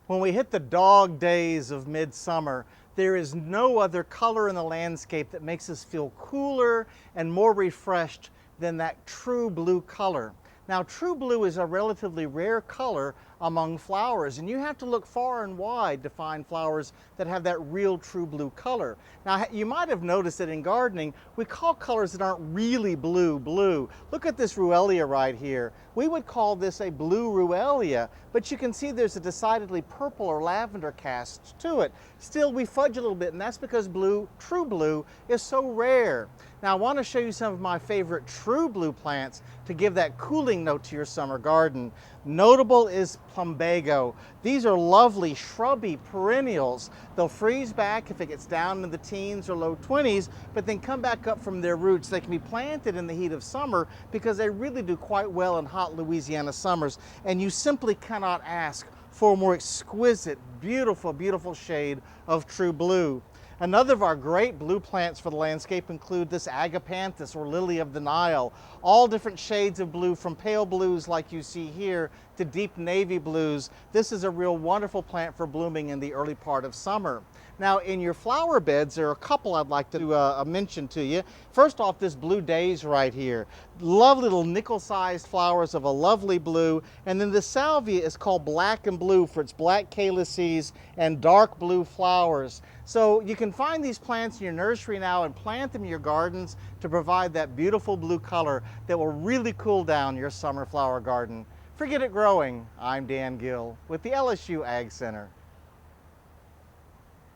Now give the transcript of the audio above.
When we hit the dog days of midsummer, there is no other color in the landscape that makes us feel cooler and more refreshed than that true blue color. Now, true blue is a relatively rare color among flowers, and you have to look far and wide to find flowers that have that real true blue color. Now, you might have noticed that in gardening, we call colors that aren't really blue, blue. Look at this ruellia right here. We would call this a blue ruellia, but you can see there's a decidedly purple or lavender cast to it. Still, we fudge a little bit, and that's because blue, true blue, is so rare. Now, I want to show you some of my favorite true blue plants to give that cooling note to your summer garden. Notable is Plumbago. These are lovely shrubby perennials. They'll freeze back if it gets down in the teens or low 20s, but then come back up from their roots. They can be planted in the heat of summer because they really do quite well in hot Louisiana summers, and you simply cannot ask for a more exquisite, beautiful, beautiful shade of true blue. Another of our great blue plants for the landscape include this Agapanthus, or lily of the Nile. All different shades of blue, from pale blues like you see here to deep navy blues. This is a real wonderful plant for blooming in the early part of summer. Now, in your flower beds, there are a couple I'd like to mention to you. First off, this blue daze right here. Lovely little nickel-sized flowers of a lovely blue. And then the Salvia is called black and blue for its black calyces and dark blue flowers. So you can find these plants in your nursery now and plant them in your gardens to provide that beautiful blue color that will really cool down your summer flower garden. Forget it growing. I'm Dan Gill with the LSU Ag Center.